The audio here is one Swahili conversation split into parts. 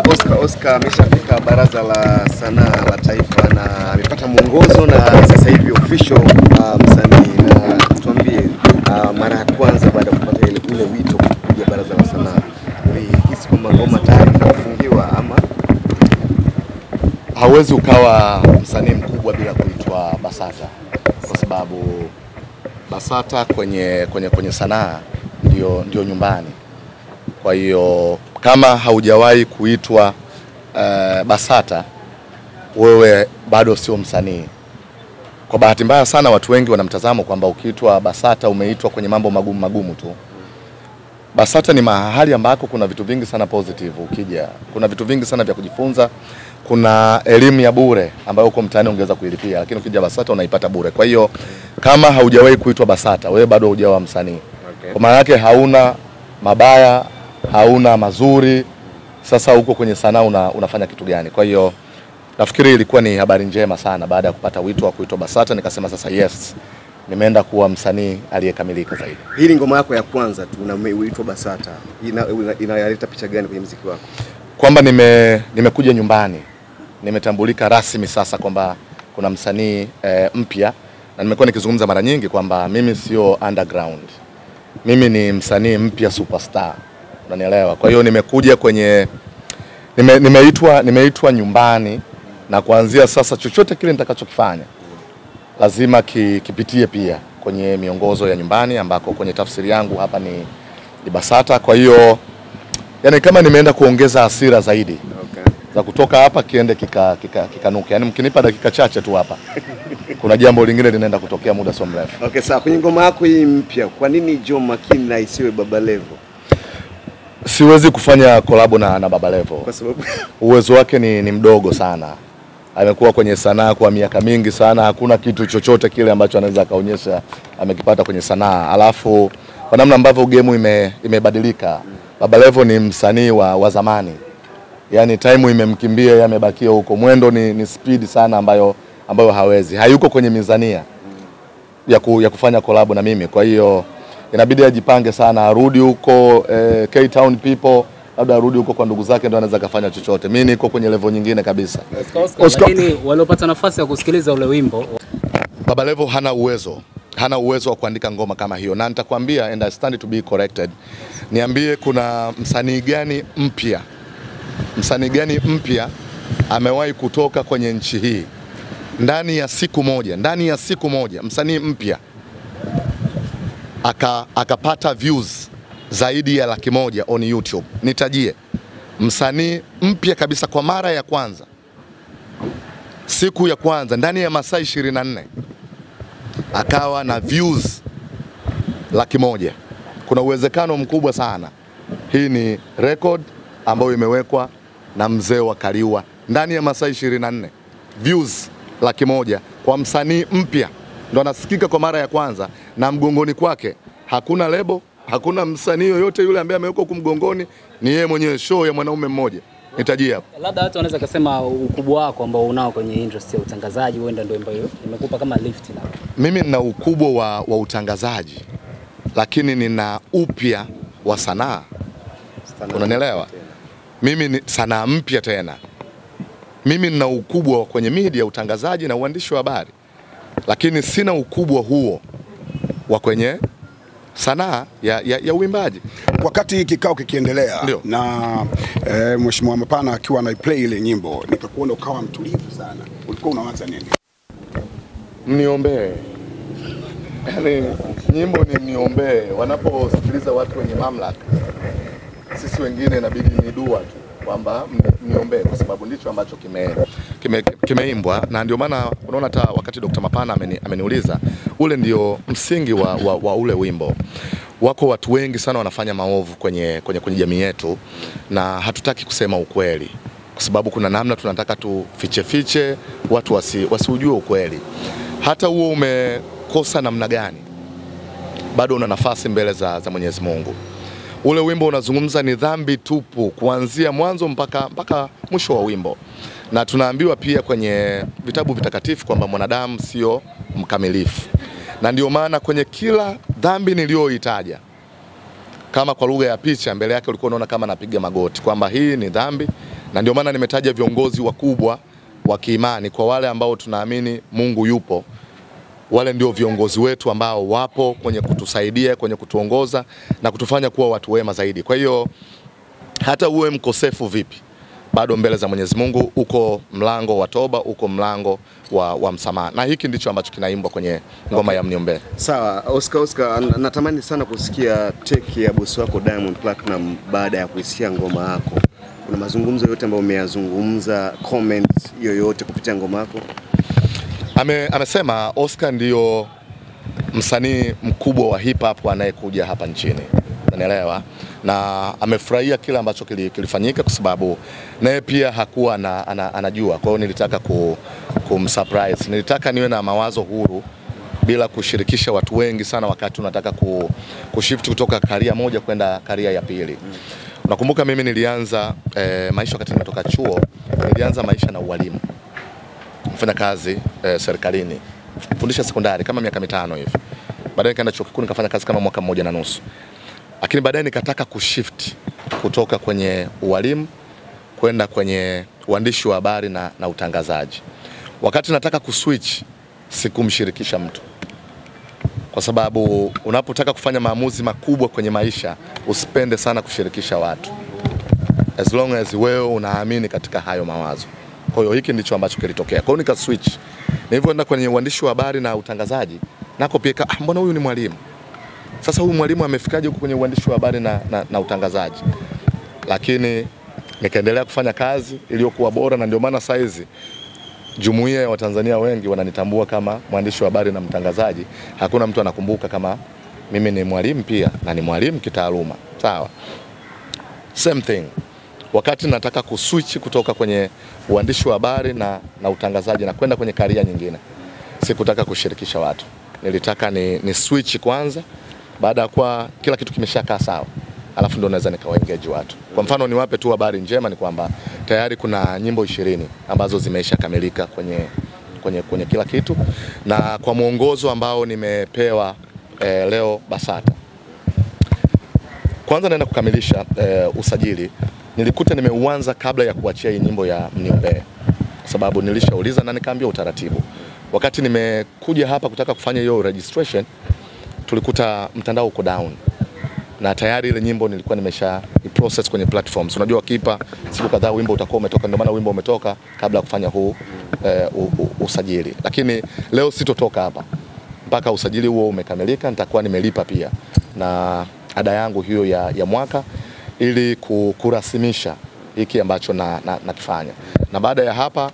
Oscar ameshafika Baraza la Sanaa la Taifa na amepata mwongozo na sasa hivi official msanii. Tuambie mara ya kwanza baada ya kupata ile wito kuja Baraza la Sanaa, ulihisi kwamba ngoma tayari inafungiwa ama hauwezi ukawa msanii mkubwa bila kuitwa BASATA? Kwa sababu BASATA kwenye sanaa ndio nyumbani. Kwa hiyo kama haujawahi kuitwa BASATA, wewe bado sio msanii. Kwa bahati mbaya sana watu wengi wanamtazamo kwamba ukiitwa BASATA umeitwa kwenye mambo magumu tu. BASATA ni mahali ambako kuna vitu vingi sana positive ukija. Kuna vitu vingi sana vya kujifunza. Kuna elimu ya bure ambayo uko mtaani ungeweza kuilipia, lakini ukija BASATA unaipata bure. Kwa hiyo kama haujawahi kuitwa BASATA, wewe bado hujawa msanii. Okay. Kwa maana yake hauna mabaya, hauna mazuri. Sasa uko kwenye sanaa unafanya kitu gani? Kwa hiyo nafikiri ilikuwa ni habari njema sana baada ya kupata wito wa kuitwa BASATA, nikasema sasa yes, nimeenda kuwa msanii aliyekamilika zaidi. Hii ni ngoma yako ya kwanza tu unaitwa BASATA. Inaleta picha gani kwenye muziki wako? Kwamba nimekuja nyumbani. Nimetambulika rasmi sasa kwamba kuna msanii mpya, na nimekuwa nikizungumza mara nyingi kwamba mimi sio underground. Mimi ni msanii mpya superstar. Unanielewa? Kwa hiyo nimekuja kwenye nimeitwa nyumbani, na kuanzia sasa chochote kile nitakachokifanya lazima kipitie pia kwenye miongozo ya nyumbani, ambako kwenye tafsiri yangu hapa ni BASATA. Kwa hiyo yani kama nimeenda kuongeza hasira zaidi. Okay. Za kutoka hapa kiende kikanuke. Yani mkinipa dakika chache tu hapa kuna jambo lingine linaenda kutokea muda so mrefu. Okay, sawa. Kwenye ngoma yako hii mpya, kwa nini Joh Makini na isiwe Baba Levo? Siwezi kufanya kolabo na Baba Levo Kwa sababu uwezo wake ni mdogo sana. Amekuwa kwenye sanaa kwa miaka mingi sana, hakuna kitu chochote kile ambacho anaweza kaonyesha amekipata kwenye sanaa. Alafu kwa namna ambavyo game imebadilika, Baba Levo ni msanii wa zamani. Yani time imemkimbia, yamebakia huko. Mwendo ni speed sana ambayo hawezi. Hayuko kwenye mizania ya kufanya collab na mimi. Kwa hiyo inabidi ajipange sana, arudi huko K-Town people, labda arudi huko kwa ndugu zake ndio anaweza kufanya chochote. Mimi niko kwenye level nyingine kabisa. Oscar, lakini waliopata nafasi ya kusikiliza ule wimbo, Baba Levo hana uwezo wa kuandika ngoma kama hiyo. Na nitakwambia, and I stand to be corrected, niambie kuna msanii gani mpya amewahi kutoka kwenye nchi hii ndani ya siku moja msanii mpya akapata views zaidi ya 100,000 on YouTube? Nitajie msanii mpya kabisa kwa mara ya kwanza, siku ya kwanza ndani ya masaa 24 akawa na views 100,000. Kuna uwezekano mkubwa sana hii ni record ambayo imewekwa na mzee wa Kaliwa. Ndani ya masaa 24 views 100,000 kwa msanii mpya, ndo anasikika kwa mara ya kwanza, na mgongoni kwake hakuna lebo, hakuna msanii yoyote yule ambaye amewekwa kumgongoni, ni yeye mwenyewe, show ya mwanaume mmoja. Nitajia hapo. Labda watu wanaweza kusema ukubwa wako ambao unao kwenye industry ya utangazaji huenda ndio ambayo imekupa kama lift na. Mimi nina ukubwa wa utangazaji, lakini nina upya wa sanaa. Unanielewa? Mimi ni sanaa mpya tena. Mimi nina ukubwa kwenye media, utangazaji na uandishi wa habari, lakini sina ukubwa huo wa kwenye sanaa ya uimbaji. Wakati kikao kikiendelea na Mheshimiwa Mapana akiwa anaiplay ile nyimbo, nikakuona ukawa mtulivu sana. Ulikuwa unawaza nini? Mniombee. Yani nyimbo ni mniombee. Wanaposikiliza watu wenye mamlaka, sisi wengine inabidi ni dua tu kwamba mniombee, kwa sababu ndicho ambacho kimeimbwa. Na ndio maana unaona hata wakati Dr. Mapana ameniuliza, ule ndio msingi wa ule wimbo. Wako watu wengi sana wanafanya maovu kwenye jamii yetu, na hatutaki kusema ukweli, kwa sababu kuna namna tunataka tufiche watu wasiujue ukweli. Hata huo umekosa namna gani, bado una nafasi mbele za Mwenyezi Mungu. Ule wimbo unazungumza ni dhambi tupu kuanzia mwanzo mpaka mwisho wa wimbo. Na tunaambiwa pia kwenye vitabu vitakatifu kwamba mwanadamu sio mkamilifu. Na ndio maana kwenye kila dhambi niliyoitaja, kama kwa lugha ya picha, mbele yake ulikuwa unaona kama napiga magoti kwamba hii ni dhambi Na ndio maana nimetaja viongozi wakubwa wa kiimani. Kwa wale ambao tunaamini Mungu yupo, wale ndio viongozi wetu ambao wapo kwenye kutusaidia, kwenye kutuongoza na kutufanya kuwa watu wema zaidi. Kwa hiyo hata uwe mkosefu vipi, bado mbele za Mwenyezi Mungu uko mlango wa toba, uko mlango wa msamaha. Na hiki ndicho ambacho kinaimbwa kwenye ngoma ya Mniombee. Sawa, Oscar, natamani sana kusikia take ya bosi wako Diamond Platinum baada ya kuisikia ngoma yako. Kuna mazungumzo yote ambayo umeyazungumza, comments yoyote kupitia ngoma yako? Amesema Oscar ndio msanii mkubwa wa hip hop anayekuja hapa nchini. Unanielewa? Na amefurahia kila ambacho kilifanyika kwa sababu naye pia hakuwa anajua. Kwa hiyo nilitaka kumsurprise. Nilitaka niwe na mawazo huru bila kushirikisha watu wengi sana wakati unataka kushift kutoka career moja kwenda career ya pili. Nakumbuka mimi nilianza maisha wakati nimetoka chuo, nilianza maisha na ualimu. Nafanya kazi serikalini. Fundisha sekondari kama miaka 5 hivi. Baadaye nikaenda chuo kikuu nikafanya kazi kama mwaka 1.5. Lakini baadaye nikataka kushift kutoka kwenye ualimu kwenda kwenye uandishi wa habari na utangazaji. Wakati nataka kuswitch sikumshirikisha mtu. Kwa sababu unapotaka kufanya maamuzi makubwa kwenye maisha, usipende sana kushirikisha watu. As long as wewe unaamini katika hayo mawazo. Kwa hiyo hiki ndicho ambacho kilitokea. Kwa hiyo nika switch. Nilivyoenda kwenye uandishi wa habari na utangazaji, nako pia mbona huyu ni mwalimu? Sasa huyu mwalimu amefikaje huko kwenye uandishi wa habari na utangazaji? Lakini nikaendelea kufanya kazi iliyokuwa bora, na ndio maana saizi jumuiya ya Watanzania wengi wananitambua kama mwandishi wa habari na mtangazaji. Hakuna mtu anakumbuka kama mimi ni mwalimu pia, na ni mwalimu kitaaluma. Sawa. Same thing. Wakati nataka kuswitch kutoka kwenye uandishi wa habari na utangazaji na kwenda kwenye career nyingine, sikutaka kushirikisha watu. Nilitaka ni switch kwanza, baada ya kwa kila kitu kimeshakaa sawa, alafu ndo naweza nikawaengage watu. Kwa mfano niwape tu habari njema ni kwamba tayari kuna nyimbo 20 ambazo zimeisha kamilika kwenye kila kitu, na kwa mwongozo ambao nimepewa leo BASATA. Kwanza naenda kukamilisha usajili. Nilikuta nimeuanza kabla ya kuachia hii nyimbo ya Mniombee, sababu nilishauliza na nikaambia utaratibu. Wakati nimekuja hapa kutaka kufanya hiyo registration, tulikuta mtandao uko down. Na tayari ile nyimbo nilikuwa nimesha process kwenye platforms. Unajua kipa siku kadhaa wimbo utakuwa umetoka, ndio maana wimbo umetoka kabla ya kufanya huu usajili. Lakini leo sitotoka hapa mpaka usajili huo umekamilika. Nitakuwa nimelipa pia na ada yangu hiyo ya mwaka ili kurasimisha hiki ambacho nakifanya. Na baada ya hapa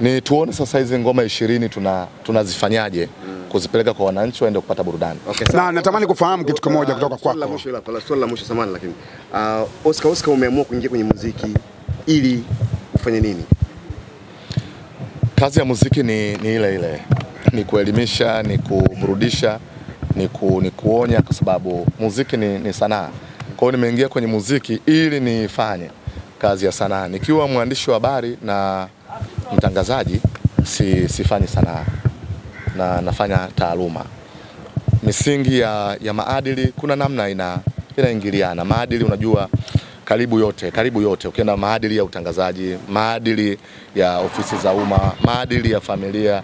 ni tuone sasa hizi ngoma 20 tunazifanyaje kuzipeleka kwa wananchi waende kupata burudani. Okay, na natamani kufahamu kitu kimoja kutoka kwako. Swali la mwisho samani, lakini Oscar umeamua kuingia kwenye muziki ili ufanye nini? Kazi ya muziki ni ile. Ni kuelimisha, ni kuburudisha, ni kuonya, kwa sababu muziki ni sanaa. Kwa hiyo nimeingia kwenye muziki ili nifanye kazi ya sanaa. Nikiwa mwandishi wa habari na mtangazaji sifanyi sanaa, na nafanya taaluma. Misingi ya maadili kuna namna inaingiliana. Maadili unajua karibu yote. Ukienda maadili ya utangazaji, maadili ya ofisi za umma, maadili ya familia,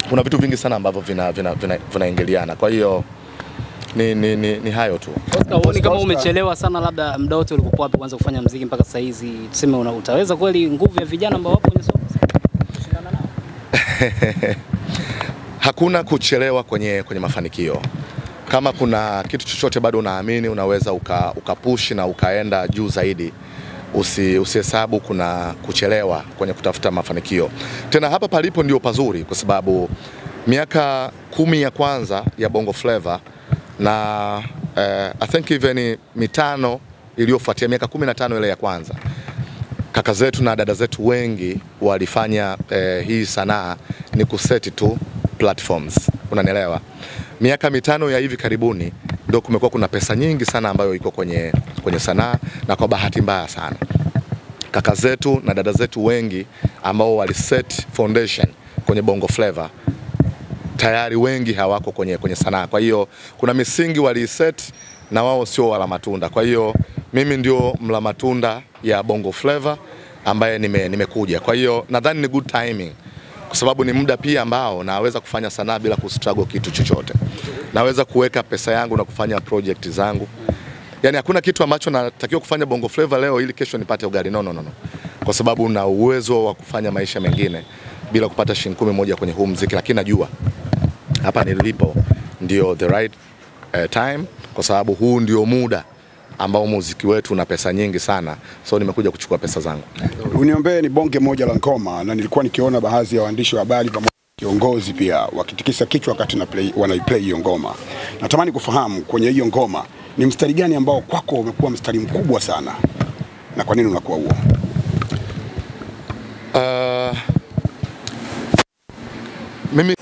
kuna vitu vingi sana ambavyo vinaingiliana. Kwa hiyo ni hayo tu. Oscar, uone kama umechelewa sana, labda muda wote ulikuwa wapi kuanza kufanya muziki mpaka sasa hizi? Tuseme utaweza kweli nguvu ya vijana ambao wapo kwenye soko kushindana nao? Hakuna kuchelewa kwenye mafanikio. Kama kuna kitu chochote bado unaamini unaweza ukapush na ukaenda juu zaidi, usihesabu kuna kuchelewa kwenye kutafuta mafanikio. Tena hapa palipo ndio pazuri, kwa sababu miaka 10 ya kwanza ya Bongo Flava na I think even 5 iliyofuatia, miaka 15 ile ya kwanza, kaka zetu na dada zetu wengi walifanya hii sanaa ni kuseti tu platforms. Unanielewa? Miaka 5 ya hivi karibuni ndio kumekuwa kuna pesa nyingi sana ambayo iko kwenye sanaa, na kwa bahati mbaya sana kaka zetu na dada zetu wengi ambao waliset foundation kwenye Bongo Flava tayari wengi hawako kwenye sanaa. Kwa hiyo kuna misingi waliset na wao sio wala matunda. Kwa hiyo mimi ndio mla matunda ya Bongo Flava, ambaye nimekuja. Kwa hiyo nadhani ni good timing, kwa sababu ni muda pia ambao naweza kufanya sanaa bila kustruggle kitu chochote. Naweza kuweka pesa yangu na kufanya project zangu. Yani hakuna kitu ambacho natakiwa kufanya Bongo Flava leo ili kesho nipate ugali. No. Kwa sababu na uwezo wa kufanya maisha mengine bila kupata shilingi 10 moja kwenye huu muziki, lakini najua hapa nilipo ndio the right time, kwa sababu huu ndio muda ambao muziki wetu una pesa nyingi sana. So nimekuja kuchukua pesa zangu. Uniombee ni bonge moja la ngoma, na nilikuwa nikiona baadhi ya waandishi wa habari pamoja na kiongozi pia wakitikisa kichwa wakati wanaiplay hiyo ngoma. Natamani kufahamu kwenye hiyo ngoma ni mstari gani ambao kwako umekuwa mstari mkubwa sana, na kwa nini unakuwa huo? Mimi